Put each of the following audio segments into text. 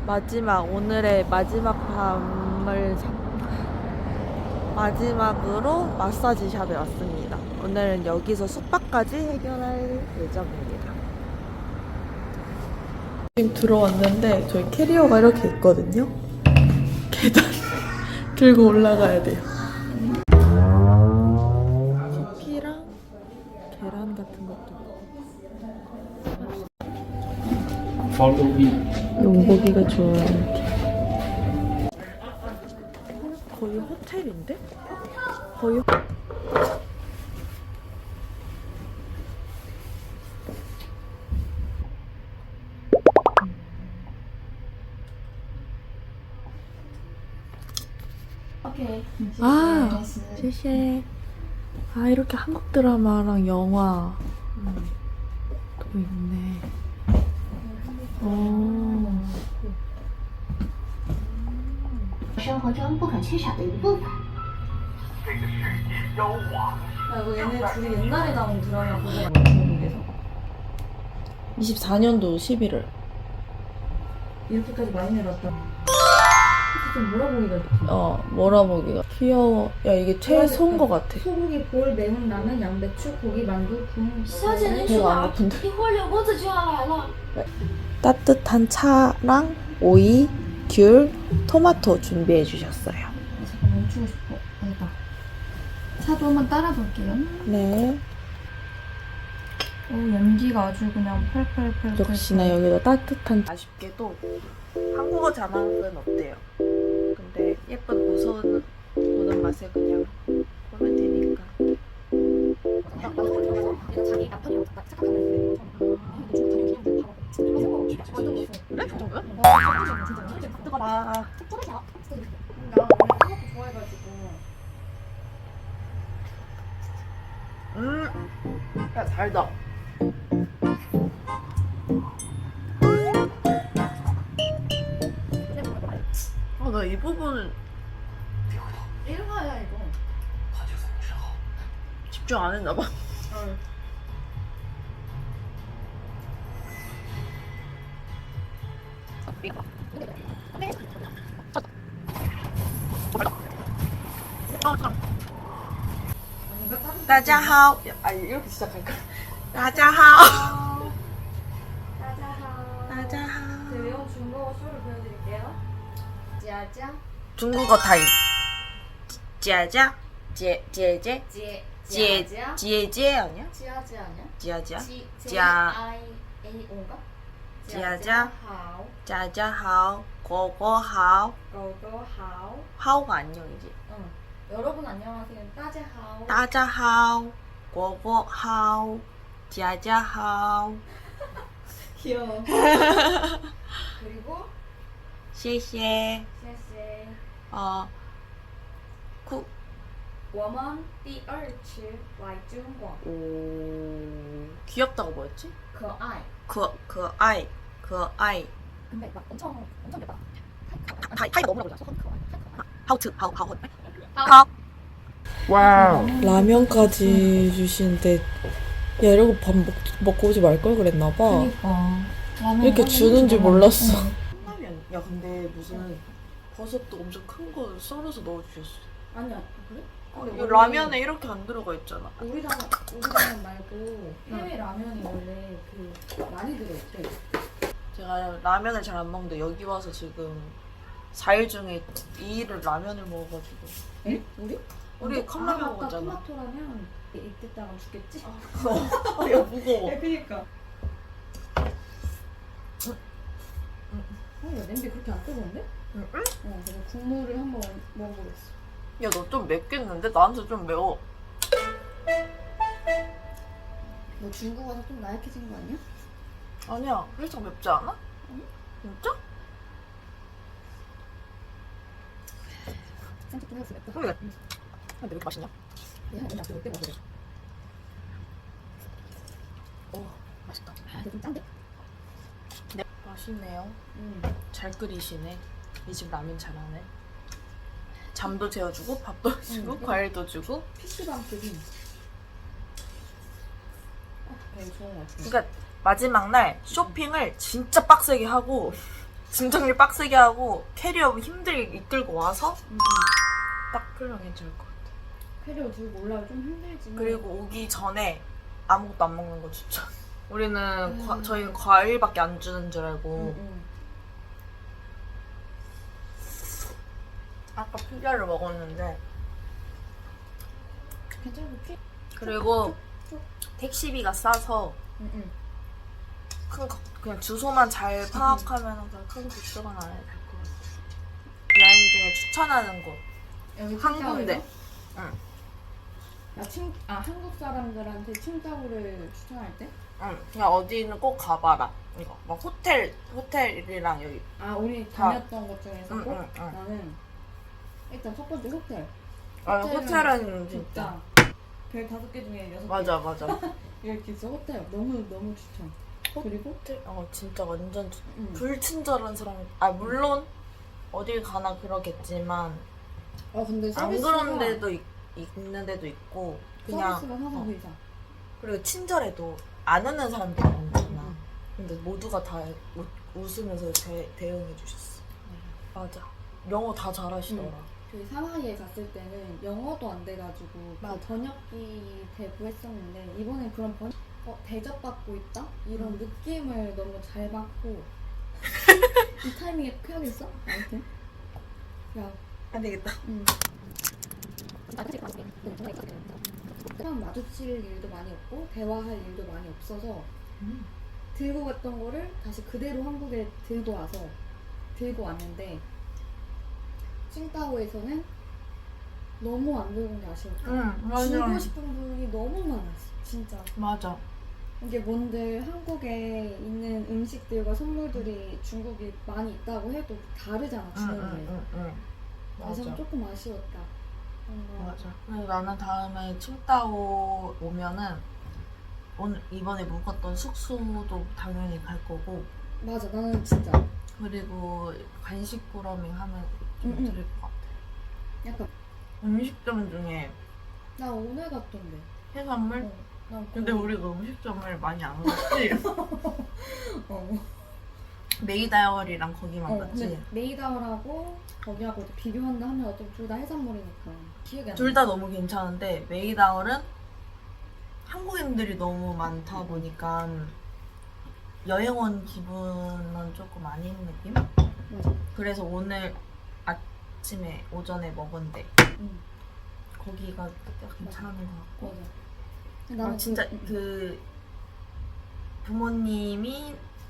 오늘의 마지막 밤을 마지막으로 마사지 샵에 왔습니다. 오늘은 여기서 숙박까지 해결할 예정입니다. 지금 들어왔는데 저희 캐리어가 이렇게 있거든요. 계단 들고 올라가야 돼요. 커피랑 계란 같은 것도. 용복이가 좋아하는 게 거의 호텔인데? 거의 아,谢谢. 아, 이렇게 한국 드라마랑 영화 또 있네. 오. 生活中不可缺少的一部分。 야, 이거 얘네 둘이 옛날에 나온 드라마 보잖아, 중국에서. 24년도 11월. 이렇게까지 많이 내렸다. 좀 몰아보기가 좋지. 몰아보기가 귀여워. 야, 이게 최소인 것 같아. 소고기, 볼, 매운 라면, 양배추, 고기, 만두, 국. 小姐，您去 배가 哪 안 儿？ 고픈데. 一会儿柳公子就要来了。 따뜻한 차랑 오이, 귤, 토마토 준비해 주셨어요. 잠깐 멈추고 싶어. 됐다. 차도 한번 따라 볼게요. 네. 연기가 아주 그냥 펄펄펄. 역시나 여기도 따뜻한. 아쉽게도 한국어 자막은 없대요. 근데 예쁜 우선 보는 맛에 그냥 보면 되니까. 자기 남편이랑 착각하는 그래? 정도야? 뜨거라. 나 원래 토마토 좋아해가지고. 야, 달다. 나 이 부분 일화야 이거. 집중 안 했나 봐. 다자하오. 아, 이렇게 시작할까? 다자하오. 다자하오. 외운 중국어 쇼를 보여드릴게요. 짜자. 중국어 타임. 짜자. 제제. 제. 제제 아니야? 지아지 아니야? 지아지야? J-I-A-O인가? 加 하오. 짜자하오. 고고하오. 고고하오. 하오가 안녕이지. 응. 여러분 안녕하세요. 따제하오. 다자하오. 고고하오. 짜자하오. 귀여워. 그리고 谢谢. 쎄쎄. 我们第二次来中国. 오, 귀엽다고 뭐였지? 可爱. 그아이. 근데 막 엄청 예쁘다. 타이 너무나 몰랐어. 하우트. 와우. 라면까지 주시는데, 야, 이러고 밥 먹고 오지 말 걸 그랬나 봐. 그러니까. 이렇게 주는 줄 몰랐어. 라면. 야, 근데 무슨 버섯도 엄청 큰 거 썰어서 넣어주셨어. 아니야. 그래? 근데 이 원래 라면에 이렇게 안 들어가 있잖아. 우리 라면 말고 해외 라면이 원래 그 많이 들어있대. 제가 라면을 잘 안 먹는데 여기 와서 지금 4일 중에 2일을 라면을 먹어가지고. 에? 우리 컵라면 아까 먹었잖아. 토마토라면 이때다가 죽겠지? 야, 무거워. 그니까. 야, 냄비 그렇게 안 뜨거운데? 응? 그래서 국물을 한번 먹어보겠어. 야, 너 좀 맵겠는데? 나한테 좀 매워. 너 중국 와서 좀 나약해진 거 아니야? 아니야, 살짝 맵지 않아? 진짜? 살짝 좀 해서 맵다. 그래. 근데 왜 이렇게 맛있냐? 얘 한번 몇 개 먹어보자. 오, 맛있다. 근데 좀 짠데? 네, 맛있네요. 잘 끓이시네. 이 집 라면 잘하네. 잠도 재워주고, 밥도 주고, 과일도 주고. PC방 되게 되게 좋은 것 같아. 그러니까 마지막 날 쇼핑을 진짜 빡세게 하고 짐 정리 빡세게 하고 캐리어 힘들게 이끌고 와서 딱 풀면 괜찮을 것 같아. 캐리어 들고 올라가 좀 힘들지만. 그리고 오기 전에 아무것도 안 먹는 거 추천. 우리는 저희는 과일밖에 안 주는 줄 알고 아까 피자를 먹었는데 괜찮고 피. 그리고 택시비가 싸서 그냥 주소만 잘 파악하면 큰 걱정은 안 해도 될 것 같아. 여행 중에 추천하는 곳 여기 한 군데. 응. 한국 사람들한테 칭따오를 추천할 때? 응. 그냥 어디는 꼭 가봐라. 이거 막 호텔이랑 여기. 우리 다. 다녔던 것 중에서 응, 꼭 응, 응. 나는 일단 첫 번째 호텔. 호텔은 진짜. 별 5개 중에 6개. 맞아 맞아. 이렇게 있어 호텔. 너무 추천. 그리고 호텔 진짜 완전 응. 불친절한 사람. 물론 어딜 가나 그러겠지만 근데 안 서비스가 그런 데도 있는 데도 있고 그냥 서비스가 항상 그 이상. 그리고 친절해도 안 오는 사람들이 많잖아. 근데 모두가 다 웃으면서 대응해 주셨어. 맞아. 영어 다 잘하시더라. 그 상하이에 갔을 때는 영어도 안 돼가지고 맞아. 번역기 대부했었는데 이번엔 그런 대접받고 있다? 이런 느낌을 너무 잘 받고 이 타이밍에 쾌하겠어? 아무튼 야 안 되겠다. 사람 마주칠 일도 많이 없고 대화할 일도 많이 없어서 들고 갔던 거를 다시 그대로 한국에 들고 왔는데 칭따오에서는 너무 안 들고 온 게 아쉬웠다. 주고 싶은 분이 너무 많았어 진짜. 맞아. 이게 뭔들 한국에 있는 음식들과 선물들이 중국이 많이 있다고 해도 다르잖아 주는 게. 그래서 맞아. 조금 아쉬웠다. 뭔가 맞아. 그래서 나는 다음에 칭따오 오면은 이번에 묵었던 숙소도 당연히 갈 거고. 맞아 나는 진짜 그리고 간식 꾸러미 하면 좀 드릴 것 같아. 약간 음식점 중에 나 오늘 갔던데. 해산물? 난 근데 거기- 우리가 음식점을 많이 안 갔지? 어. 메이다이어리랑 거기만 갔지? 근데 메이다오라고 거기하고 비교한다 하면 어차피 둘 다 해산물이니까 기억이 안 나. 둘 다 너무 괜찮은데 메이다얼은 한국인들이 너무 많다 보니까 여행 온 기분은 조금 아닌 느낌? 맞아. 그래서 오늘 아침에 오전에 먹은데 응. 거기가 괜찮은 것 같고. 맞아. 근데 나는 진짜 그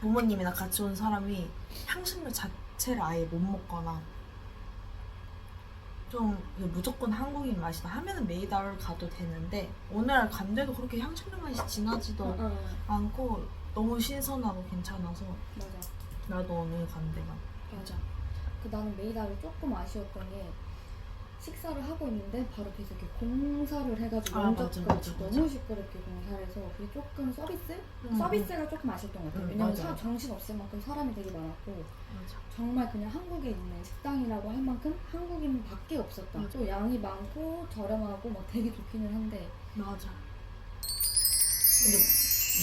부모님이나 같이 온 사람이 향신료 자체를 아예 못 먹거나 좀 무조건 한국인 맛이다 하면은 메이다를 가도 되는데 오늘 간데도 그렇게 향신료 맛이 진하지도 않고 너무 신선하고 괜찮아서 맞아. 나도 오늘 간 데가 맞아. 나는 메이다를 조금 아쉬웠던 게 식사를 하고 있는데 바로 계속 이렇게 공사를 해가지고 면접까지 맞아. 너무 시끄럽게 공사를 해서 그게 조금 서비스가 조금 아쉬웠던 것 같아요. 왜냐면 맞아. 정신 없을 만큼 사람이 되게 많았고 맞아. 정말 그냥 한국에 있는 식당이라고 할 만큼 한국인밖에 없었다. 또 양이 많고 저렴하고 막 되게 좋기는 한데 맞아. 근데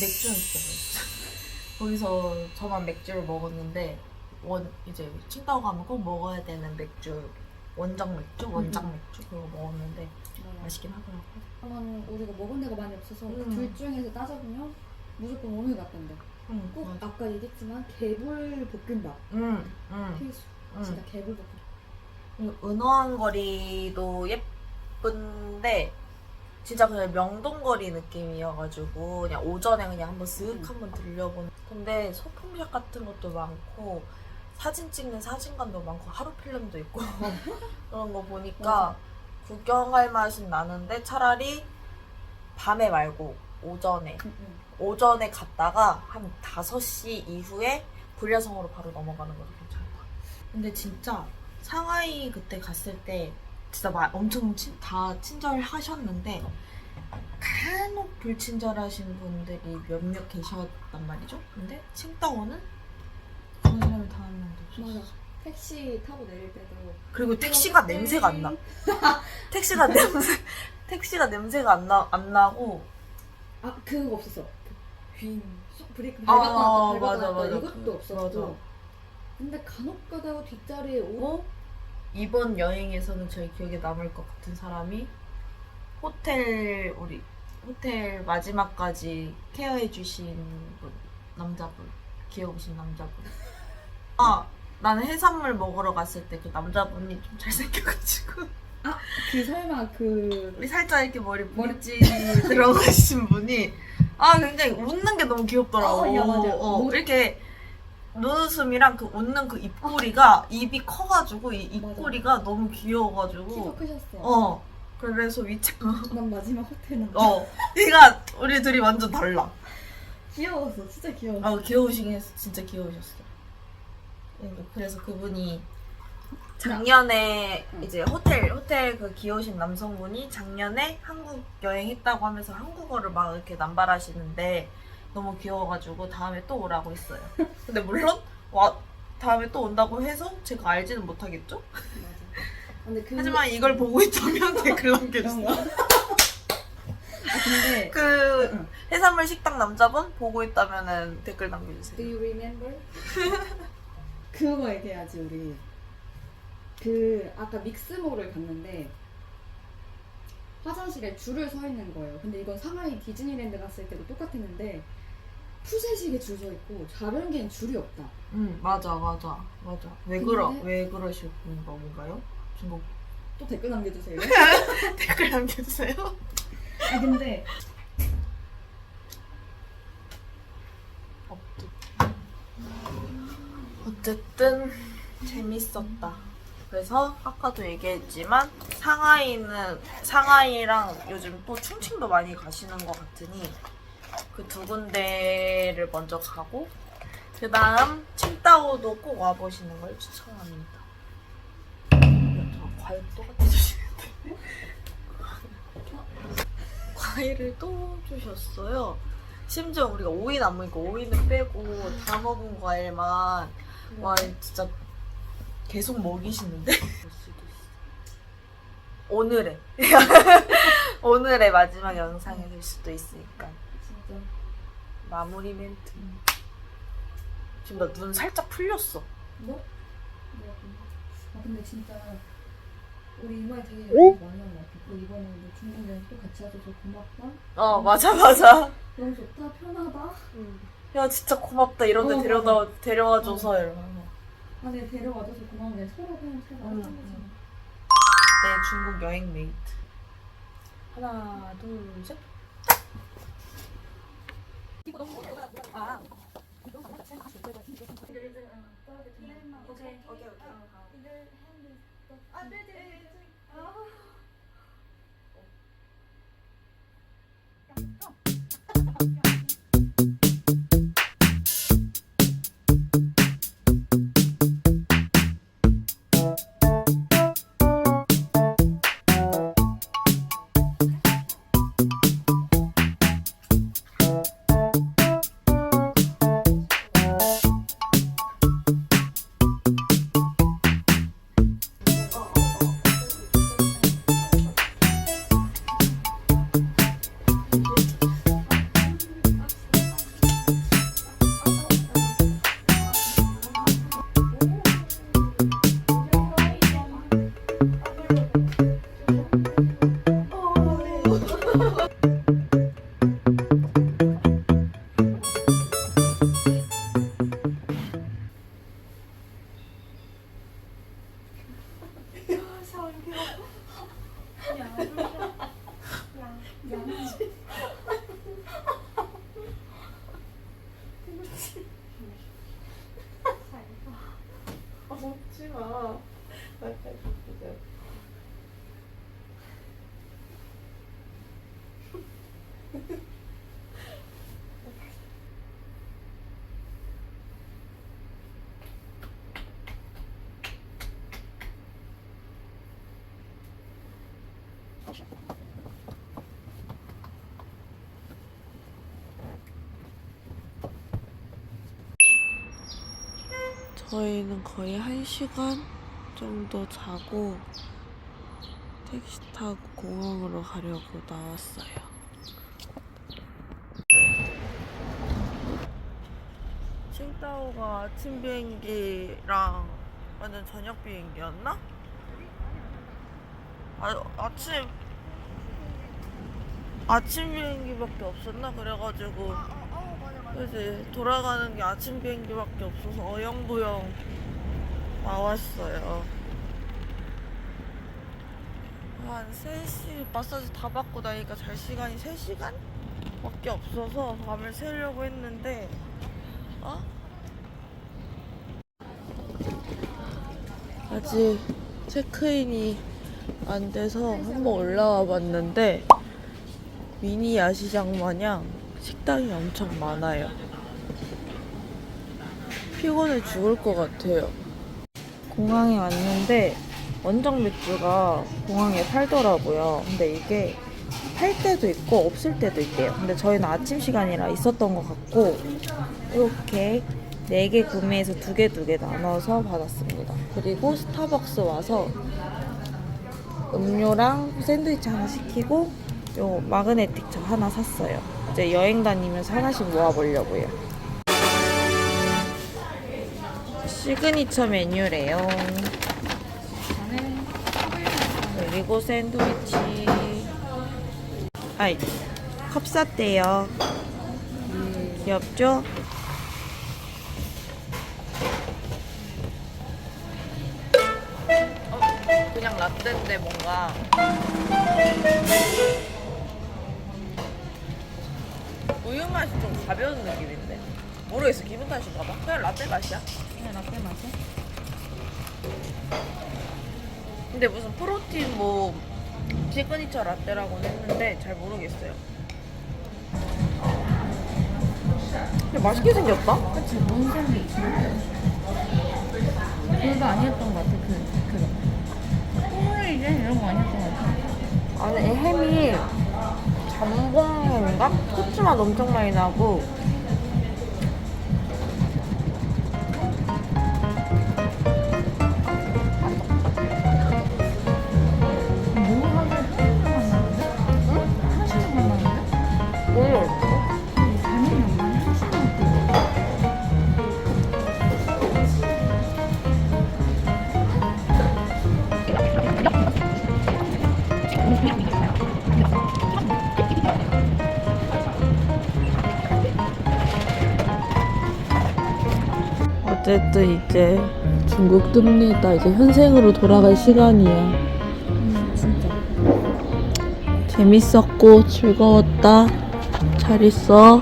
맥주는 진짜 맛있어. 거기서 저만 맥주를 먹었는데 이제 칭따오 가면 꼭 먹어야 되는 맥주 원장 맥주 그거 먹었는데 맛있긴 하더라고. 한번 우리가 먹은 데가 많이 없어서 그 둘 중에서 따져보면 무조건 오늘 갔던데. 꼭 맞아. 아까 얘기했지만 개불 볶음밥 필수. 진짜 개불 볶음밥. 은호항 거리도 예쁜데 진짜 그냥 명동거리 느낌이어가지고 그냥 오전에 그냥 한번 쓱 한번 들려본. 근데 소품샵 같은 것도 많고 사진 찍는 사진관도 많고 하루 필름도 있고 그런 거 보니까 맞아. 구경할 맛은 나는데 차라리 밤에 말고 오전에 갔다가 한 5시 이후에 불야성으로 바로 넘어가는 것도 괜찮을 것 같아요. 근데 진짜 상하이 그때 갔을 때 진짜 엄청 다 친절하셨는데 간혹 불친절하신 분들이 몇몇 계셨단 말이죠. 근데 칭따오는 그런 사람이 단 한 명도 없었어. 맞아. 택시 타고 내릴 때도 그리고 택시가 냄새가 안 나. 택시가 냄새가 안 나고. 그거 없었어. 그 브레이크 아, 밟았다 맞아. 이것도 없었고. 맞아. 근데 간혹 가다가 뒷자리에 오고 이번 여행에서는 저희 기억에 남을 것 같은 사람이 호텔 마지막까지 케어해주신 분, 남자분, 귀여우신 남자분. 아, 나는 해산물 먹으러 갔을 때 그 남자분이 좀 잘생겨가지고 그 설마 그 우리 살짝 이렇게 머리띠 들어가신 분이 굉장히 웃는 게 너무 귀엽더라고. 야, 맞아. 이렇게 눈웃음이랑 그 웃는 그 입꼬리가 입이 커가지고 이 입꼬리가 너무 키도 귀여워가지고 크셨어. 그래서 위치가 난 마지막 호텔 남자. 얘가 우리 둘이 완전 달라. 귀여웠어. 진짜 귀여웠어. 귀여우시긴 했어. 진짜 귀여우셨어. 그래서 그분이 작년에 이제 호텔 그 귀여우신 남성분이 작년에 한국 여행했다고 하면서 한국어를 막 이렇게 남발하시는데 너무 귀여워가지고 다음에 또 오라고 했어요. 근데 물론 다음에 또 온다고 해서 제가 알지는 못하겠죠? 맞아. 근데 하지만 이걸 보고 있다면 댓글 남겨주세요. 근데 그 해산물 식당 남자분 보고 있다면 댓글 남겨주세요. Do you remember? 그거 얘기해야지 우리. 그 아까 믹스몰을 갔는데 화장실에 줄을 서 있는 거예요. 근데 이건 상하이 디즈니랜드 갔을 때도 똑같았는데 푸세식에 줄 서 있고 자변기엔 줄이 없다. 맞아. 왜 그러시는 건가요? 중국 또 댓글 남겨주세요. 댓글 남겨주세요. 근데 어쨌든 재밌었다. 그래서 아까도 얘기했지만 상하이랑 요즘 또 충칭도 많이 가시는 것 같으니 그 두 군데를 먼저 가고 그 다음 칭다오도 꼭 와보시는 걸 추천합니다. 저 과일 또 갖다 주시는데 과일을 또 주셨어요. 심지어 우리가 5인 안 먹으니까 5인을 빼고 다 먹은 과일만 와 진짜 계속 먹이시는데 오늘의 마지막 영상이 될 수도 있으니까 진짜 마무리 멘트. 지금 나 눈 살짝 풀렸어. 뭐? 근데 진짜 우리 이번에 되게 연락 많이 한 것 같아. 그 이번에 뭐 중국 여행 또 같이 와줘서 고맙다. 맞아. 너무 좋다. 편하다. 야 진짜 고맙다 이런 데 데려와줘서 이러면 네, 데려와줘서 고마운데 서로 그냥 잘 알았잖아. 내 중국 여행 메이트. 하나 둘 셋. 오케이. 먹지 마. 저희는 거의 1시간 정도 자고 택시 타고 공항으로 가려고 나왔어요. 칭다오 여기서가 아침 비행기랑 완전 저녁 비행기였나? 아침 비행기밖에 없었나? 그래가지고 그치 돌아가는 게 아침 비행기밖에 없어서 어영부영 나왔어요. 한 3시 마사지 다 받고 나니까 잘 시간이 3시간? 밖에 없어서 밤을 새려고 했는데 아직 체크인이 안 돼서 한번 올라와 봤는데 미니 야시장 마냥 식당이 엄청 많아요. 피곤해 죽을 것 같아요. 공항에 왔는데 원정 맥주가 공항에 팔더라고요. 근데 이게 팔 때도 있고 없을 때도 있대요. 근데 저희는 아침 시간이라 있었던 것 같고 이렇게 4개 구매해서 2개 나눠서 받았습니다. 그리고 스타벅스 와서 음료랑 샌드위치 하나 시키고 요 마그네틱 저 하나 샀어요. 이제 여행 다니면서 하나씩 모아보려고요. 시그니처 메뉴래요. 그리고 샌드위치. 아이, 컵 샀대요. 귀엽죠? 그냥 라떼인데 뭔가 우유 맛이 좀 가벼운 느낌인데 모르겠어. 기분 탓인가 봐. 그냥 라떼 맛이야. 그냥 라떼 맛이? 근데 무슨 프로틴 뭐 시그니처 라떼라고는 했는데 잘 모르겠어요. 근데 맛있게 생겼다? 그치, 뭔 샌드위치? 그거 아니었던 것 같아, 그거. 꼬물이제 이런 거 아니었던 것 같아. 안에 햄이 잠봉햄인가? 후추맛 엄청 많이 나고 뭐 하면 한식만 나는데? 응? 한식만 나는데? 모르겠어. 반응이 없는 한식만 나는데? 어쨌든 이제 중국 뜹니다. 이제 현생으로 돌아갈 시간이야. 진짜. 재밌었고 즐거웠다. 잘 있어.